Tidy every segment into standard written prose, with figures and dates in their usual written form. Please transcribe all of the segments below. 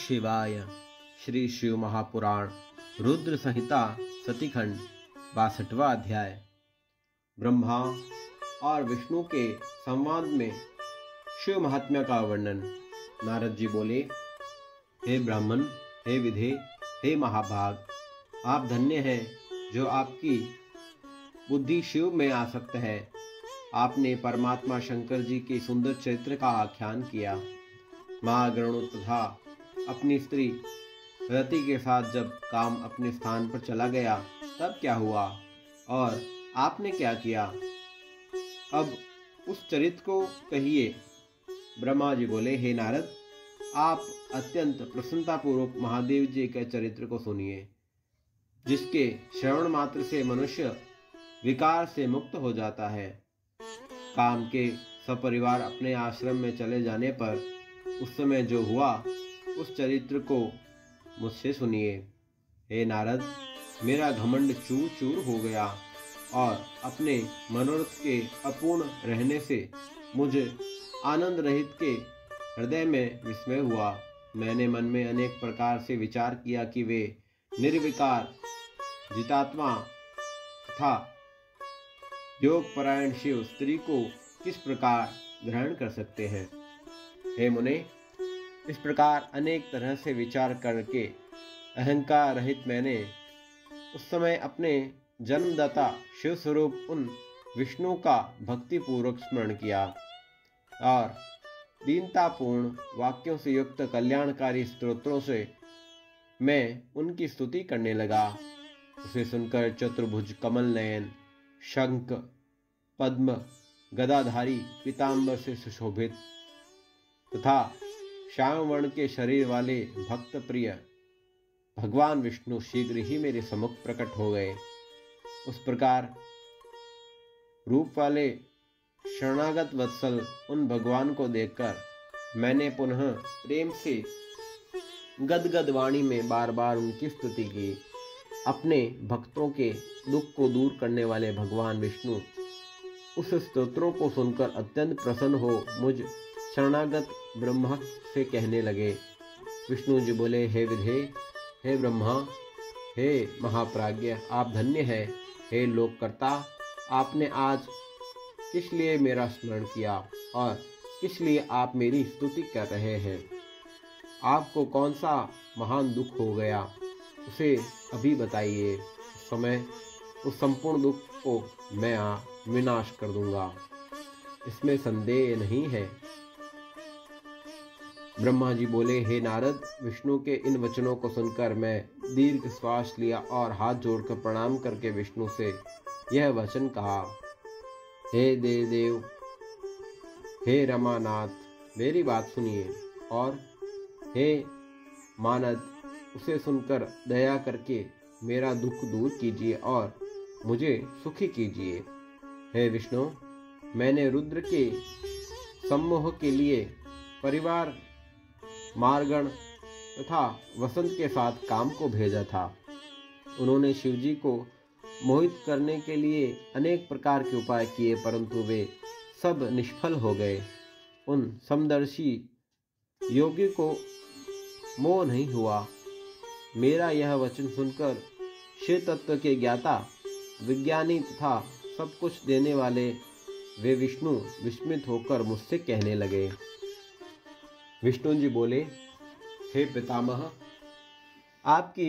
शिवाय। श्री शिव महापुराण रुद्र संहिता सतीखंड 62वां अध्याय। ब्रह्मा और विष्णु के संवाद में शिव महात्म्य का वर्णन। नारद जी बोले, हे ब्राह्मण, हे विधे, हे महाभाग, आप धन्य हैं जो आपकी बुद्धि शिव में आसक्त है। आपने परमात्मा शंकर जी के सुंदर चरित्र का आख्यान किया। महागणों तथा अपनी स्त्री रति के साथ जब काम अपने स्थान पर चला गया तब क्या हुआ और आपने क्या किया, अब उस चरित्र को कहिए। ब्रह्मा जी बोले, हे नारद, आप अत्यंत प्रसन्नतापूर्वक महादेव जी के चरित्र को सुनिए, जिसके श्रवण मात्र से मनुष्य विकार से मुक्त हो जाता है। काम के सपरिवार अपने आश्रम में चले जाने पर उस समय जो हुआ, उस चरित्र को मुझसे सुनिए। हे नारद, मेरा घमंड चूर चूर हो गया और अपने मनोरथ के अपूर्ण रहने से मुझे आनंद रहित के हृदय में विस्मय हुआ। मैंने मन में अनेक प्रकार से विचार किया कि वे निर्विकार जितात्मा तथा योग परायण शिव स्त्री को किस प्रकार ग्रहण कर सकते हैं। हे मुने, इस प्रकार अनेक तरह से विचार करके अहंकार रहित मैंने उस समय अपने जन्मदाता शिव स्वरूप उन विष्णु का भक्ति पूर्वक स्मरण किया और दीनतापूर्ण वाक्यों से युक्त कल्याणकारी स्तोत्रों से मैं उनकी स्तुति करने लगा। उसे सुनकर चतुर्भुज कमल नयन शंख पद्म गदाधारी पीतांबर से सुशोभित तथा श्याम वर्ण के शरीर वाले भक्त प्रिय भगवान विष्णु शीघ्र ही मेरे सम्मुख प्रकट हो गए। उस प्रकार रूप वाले शरणागत वत्सल उन भगवान को देखकर मैंने पुनः प्रेम से गदगद वाणी में बार बार उनकी स्तुति की। अपने भक्तों के दुख को दूर करने वाले भगवान विष्णु उस स्तोत्रों को सुनकर अत्यंत प्रसन्न हो मुझ शरणागत ब्रह्मा से कहने लगे। विष्णु जी बोले, हे विधे, हे ब्रह्मा, हे महाप्राज्ञ, आप धन्य हैं। हे लोककर्ता, आपने आज किस लिए मेरा स्मरण किया और किस लिए आप मेरी स्तुति कर रहे हैं। आपको कौन सा महान दुख हो गया, उसे अभी बताइए। उस समय उस संपूर्ण दुख को मैं विनाश कर दूंगा, इसमें संदेह नहीं है। ब्रह्मा जी बोले, हे नारद, विष्णु के इन वचनों को सुनकर मैं दीर्घ श्वास लिया और हाथ जोड़कर प्रणाम करके विष्णु से यह वचन कहा। हे देव, हे रमानाथ, मेरी बात सुनिए और हे मानद, उसे सुनकर दया करके मेरा दुख दूर कीजिए और मुझे सुखी कीजिए। हे विष्णु, मैंने रुद्र के सम्मोह के लिए परिवार मारगण तथा वसंत के साथ काम को भेजा था। उन्होंने शिवजी को मोहित करने के लिए अनेक प्रकार के उपाय किए, परंतु वे सब निष्फल हो गए। उन समदर्शी योगी को मोह नहीं हुआ। मेरा यह वचन सुनकर शिव तत्व के ज्ञाता विज्ञानी तथा सब कुछ देने वाले वे विष्णु विस्मित होकर मुझसे कहने लगे। विष्णु जी बोले, हे पितामह, आपकी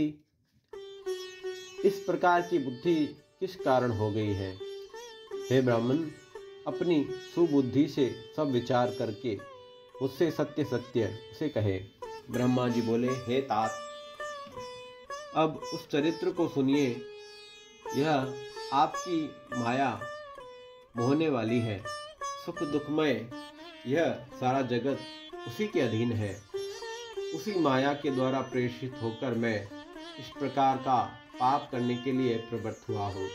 इस प्रकार की बुद्धि किस कारण हो गई है। हे ब्राह्मण, अपनी सुबुद्धि से सब विचार करके मुझसे सत्य सत्य उसे कहे। ब्रह्मा जी बोले, हे तात, अब उस चरित्र को सुनिए। यह आपकी माया मोहने वाली है। सुख दुखमय यह सारा जगत उसी के अधीन है। उसी माया के द्वारा प्रेषित होकर मैं इस प्रकार का पाप करने के लिए प्रवृत्त हुआ हूँ।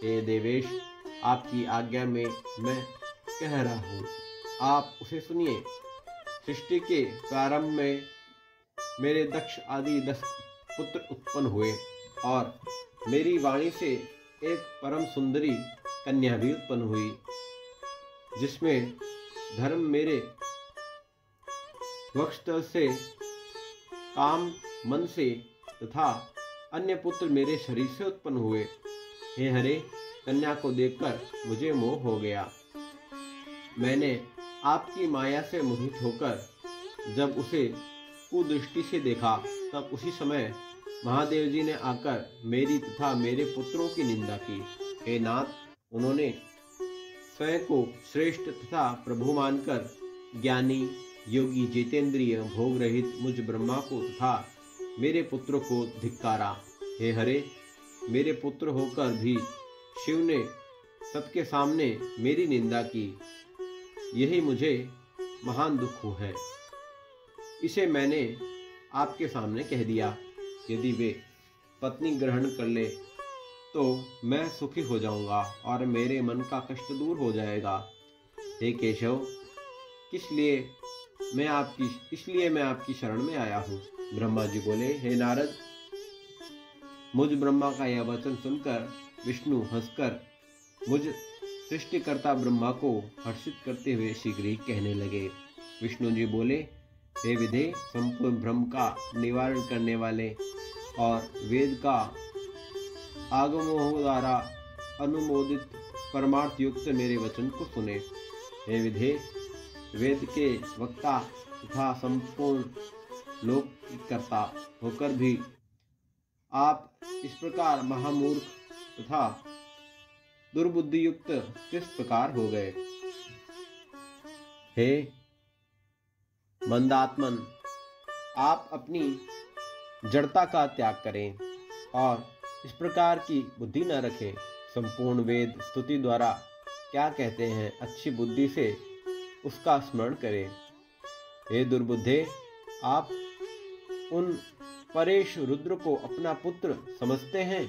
हे देवेश, आपकी आज्ञा में मैं कह रहा हूँ, आप उसे सुनिए। सृष्टि के प्रारंभ में मेरे दक्ष आदि 10 पुत्र उत्पन्न हुए और मेरी वाणी से एक परम सुंदरी कन्या भी उत्पन्न हुई, जिसमें धर्म मेरे वक्षस्थल से काम मन से तथा अन्य पुत्र मेरे शरीर से उत्पन्न हुए। हे हरे, कन्या को देखकर मुझे मोह हो गया। मैंने आपकी माया से मोहित होकर जब उसे कुदृष्टि से देखा, तब उसी समय महादेव जी ने आकर मेरी तथा मेरे पुत्रों की निंदा की। हे नाथ, उन्होंने स्वयं को श्रेष्ठ तथा प्रभु मानकर ज्ञानी, योगी, जितेंद्रिय, भोग रहित मुझ ब्रह्मा को तथा मेरे पुत्र को धिक्कारा। हे हरे, मेरे पुत्र होकर भी शिव ने सबके सामने मेरी निंदा की। यही मुझे महान दुख है। इसे मैंने आपके सामने कह दिया। यदि वे पत्नी ग्रहण कर ले तो मैं सुखी हो जाऊंगा और मेरे मन का कष्ट दूर हो जाएगा। हे केशव, इसलिए मैं आपकी शरण में आया हूँ। ब्रह्मा जी बोले, हे नारद, मुझ ब्रह्मा का यह वचन सुनकर विष्णु हंसकर मुझ सृष्टिकर्ता ब्रह्मा को हर्षित करते हुए शीघ्र ही कहने लगे। विष्णु जी बोले, हे विधे, संपूर्ण भ्रम का निवारण करने वाले और वेद का आगमों द्वारा अनुमोदित परमार्थ युक्त मेरे वचन को सुने। हे विधे, वेद के वक्ता तथा संपूर्ण लोक कर्ता होकर भी आप इस प्रकार महामूर्ख तथा दुर्बुद्धि युक्त किस प्रकार हो गए। हे मंदात्मन, आप अपनी जड़ता का त्याग करें और इस प्रकार की बुद्धि न रखें। संपूर्ण वेद स्तुति द्वारा क्या कहते हैं, अच्छी बुद्धि से उसका स्मरण करें। हे दुर्बुद्धे, आप उन परेश रुद्र को अपना पुत्र समझते हैं।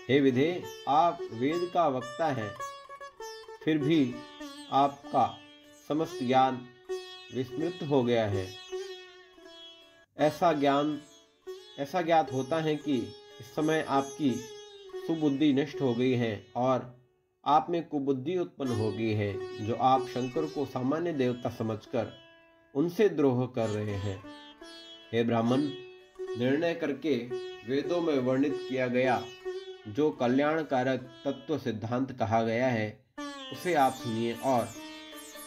हे विधे, आप वेद का वक्ता हैं, फिर भी आपका समस्त ज्ञान विस्मृत हो गया है। ऐसा ज्ञात होता है कि इस समय आपकी सुबुद्धि नष्ट हो गई है और आप में कुबुद्धि उत्पन्न हो गई है, जो आप शंकर को सामान्य देवता समझकर उनसे द्रोह कर रहे हैं। हे ब्राह्मण, निर्णय करके वेदों में वर्णित किया गया जो कल्याणकारक तत्व सिद्धांत कहा गया है, उसे आप सुनिए और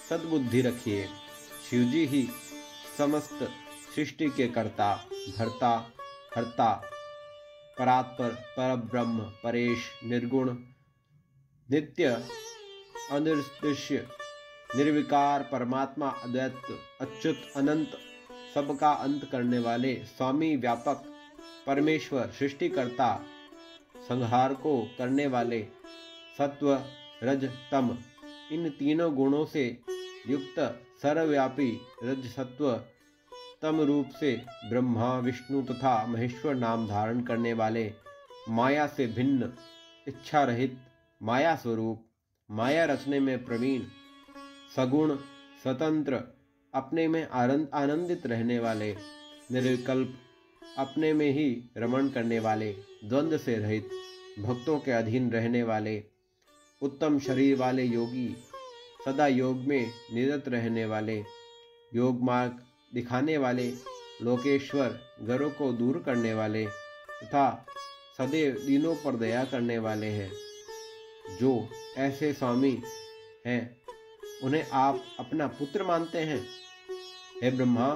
सद्बुद्धि रखिए। शिवजी ही समस्त सृष्टि के कर्ता, धर्ता, हर्ता, परात्पर, परब्रह्म, परेश, निर्गुण, नित्य, अनिर्दृश्य, निर्विकार, परमात्मा, अद्वैत, अच्युत, अनंत, सबका अंत करने वाले, स्वामी, व्यापक, परमेश्वर, सृष्टिकर्ता, संहार को करने वाले, सत्व, रज, तम, इन तीनों गुणों से युक्त सर्वव्यापी रज सत्व तम रूप से ब्रह्मा, विष्णु तथा महेश्वर नाम धारण करने वाले, माया से भिन्न, इच्छा रहित, माया स्वरूप, माया रचने में प्रवीण, सगुण, स्वतंत्र, अपने में आनंदित रहने वाले, निर्विकल्प, अपने में ही रमण करने वाले, द्वंद्व से रहित, भक्तों के अधीन रहने वाले, उत्तम शरीर वाले योगी, सदा योग में निरत रहने वाले, योग मार्ग दिखाने वाले, लोकेश्वर, घरों को दूर करने वाले तथा सदैव दीनों पर दया करने वाले हैं। जो ऐसे स्वामी हैं, उन्हें आप अपना पुत्र मानते हैं। हे ब्रह्मा,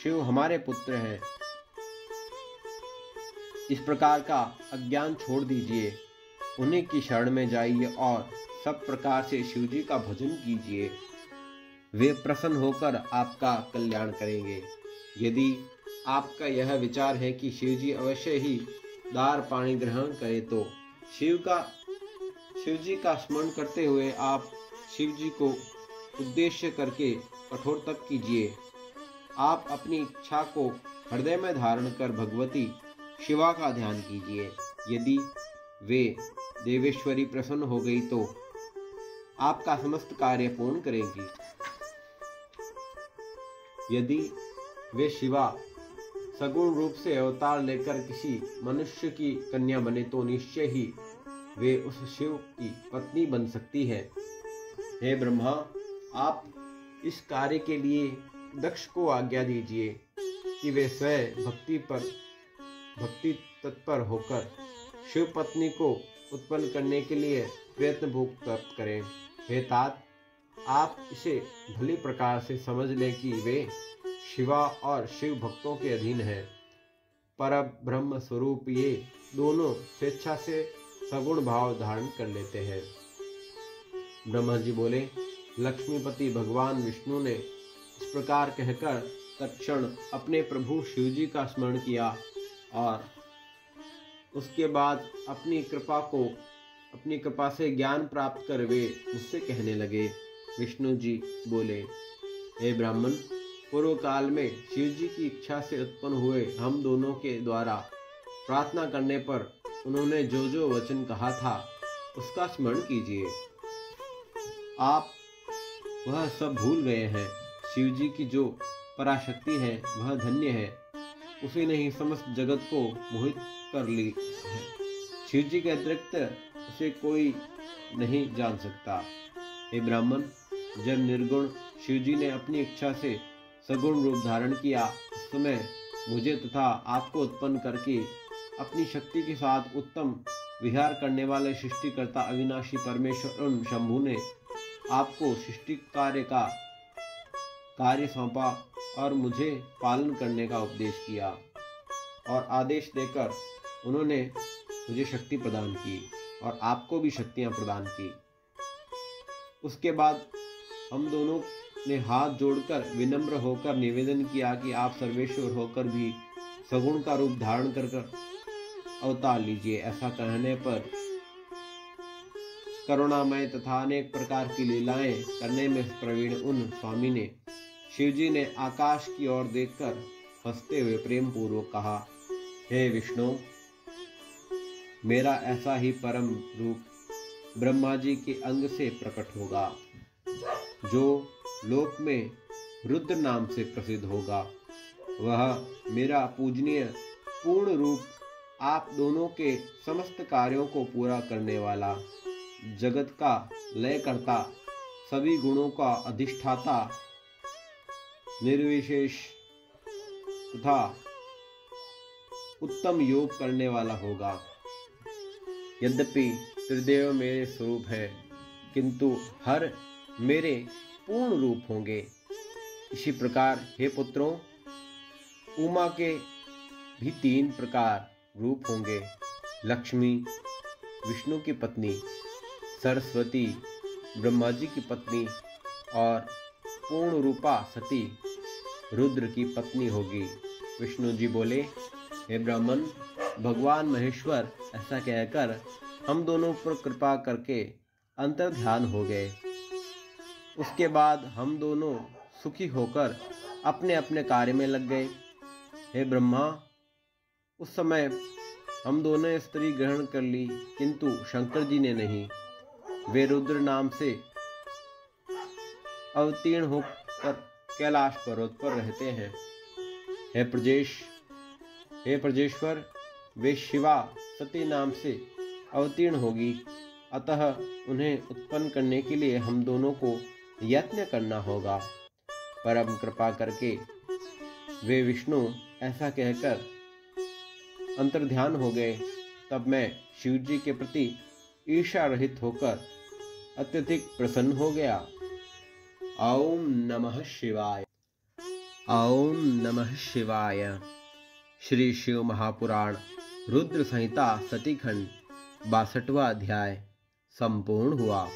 शिव हमारे पुत्र हैं। इस प्रकार का अज्ञान छोड़ दीजिए, उन्हीं की शरण में जाइए और सब प्रकार से शिवजी का भजन कीजिए। वे प्रसन्न होकर आपका कल्याण करेंगे। यदि आपका यह विचार है कि शिवजी अवश्य ही दार पानी ग्रहण करे, तो शिवजी का स्मरण करते हुए आप शिवजी को उद्देश्य करके कठोर तप कीजिए। आप अपनी इच्छा को हृदय में धारण कर भगवती शिवा का ध्यान कीजिए। यदि वे देवेश्वरी प्रसन्न हो गई तो आपका समस्त कार्य पूर्ण करेंगी। यदि वे शिवा सगुण रूप से अवतार लेकर किसी मनुष्य की कन्या बने तो निश्चय ही वे उस शिव की पत्नी बन सकती है। हे ब्रह्मा, आप इस कार्य के लिए दक्ष को आज्ञा दीजिए। कि वे स्वयं भक्ति तत्पर होकर शिव पत्नी को उत्पन्न करने के लिए प्रयत्नपूर्वक तप करें। हे तात, आप इसे भली प्रकार से समझ लें कि वे शिवा और शिव भक्तों के अधीन हैं। पर ब्रह्म स्वरूप ये दोनों स्वेच्छा से सगुण भाव धारण कर लेते हैं। ब्रह्मा जी बोले, लक्ष्मीपति भगवान विष्णु ने इस प्रकार कहकर तत्क्षण अपने प्रभु शिव जी का स्मरण किया और उसके बाद अपनी कृपा से ज्ञान प्राप्त कर वे मुझसे कहने लगे। विष्णु जी बोले, हे ब्राह्मण, पूर्व काल में शिव जी की इच्छा से उत्पन्न हुए हम दोनों के द्वारा प्रार्थना करने पर उन्होंने जो जो वचन कहा था उसका स्मरण कीजिए। आप वह सब भूल गए हैं। शिव जी की जो पराशक्ति है वह धन्य है, उसी ने ही समस्त जगत को मोहित कर ली है। शिव जी के अतिरिक्त उसे कोई नहीं जान सकता। हे ब्राह्मण, जब निर्गुण शिव जी ने अपनी इच्छा से सगुण रूप धारण किया, उस समय मुझे तथा आपको उत्पन्न करके अपनी शक्ति के साथ उत्तम विहार करने वाले सृष्टिकर्ता अविनाशी परमेश्वर उन शंभु ने आपको सृष्टि कार्य सौंपा और मुझे पालन करने का उपदेश किया और आदेश देकर उन्होंने मुझे शक्ति प्रदान की और आपको भी शक्तियां प्रदान की। उसके बाद हम दोनों ने हाथ जोड़कर विनम्र होकर निवेदन किया कि आप सर्वेश्वर होकर भी सगुण का रूप धारण कर अवतार लीजिए। ऐसा कहने पर करुणामय तथा अनेक प्रकार की लीलाएं करने में प्रवीण उन स्वामी ने शिवजी ने आकाश की ओर देखकर हंसते हुए प्रेम पूर्वक कहा, हे विष्णु, मेरा ऐसा ही परम रूप ब्रह्मा जी के अंग से प्रकट होगा, जो लोक में रुद्र नाम से प्रसिद्ध होगा। वह मेरा पूजनीय पूर्ण रूप आप दोनों के समस्त कार्यों को पूरा करने वाला, जगत का लय करता, सभी गुणों का अधिष्ठाता, निर्विशेष तथा उत्तम योग करने वाला होगा। यद्यपि त्रिदेव मेरे स्वरूप है, किंतु हर मेरे पूर्ण रूप होंगे। इसी प्रकार हे पुत्रों, उमा के भी 3 प्रकार रूप होंगे। लक्ष्मी विष्णु की पत्नी, सरस्वती ब्रह्मा जी की पत्नी और पूर्ण रूपा सती रुद्र की पत्नी होगी। विष्णु जी बोले, हे ब्राह्मण, भगवान महेश्वर ऐसा कहकर हम दोनों पर कृपा करके अंतर ध्यान हो गए। उसके बाद हम दोनों सुखी होकर अपने अपने कार्य में लग गए। हे ब्रह्मा, उस समय हम दोनों ने स्त्री ग्रहण कर ली, किंतु शंकर जी ने नहीं। वे रुद्र नाम से अवतीर्ण होकर कैलाश पर्वत पर रहते हैं। हे प्रजेश्वर, वे शिवा सती नाम से अवतीर्ण होगी, अतः उन्हें उत्पन्न करने के लिए हम दोनों को यत्न करना होगा। परम कृपा करके वे विष्णु ऐसा कहकर अंतर्ध्यान हो गए। तब मैं शिव जी के प्रति ईर्ष्या रहित होकर अत्यधिक प्रसन्न हो गया। ओम नमः शिवाय। ओम नमः शिवाय। श्री शिव महापुराण रुद्र संहिता सतीखंड 62वां अध्याय संपूर्ण हुआ।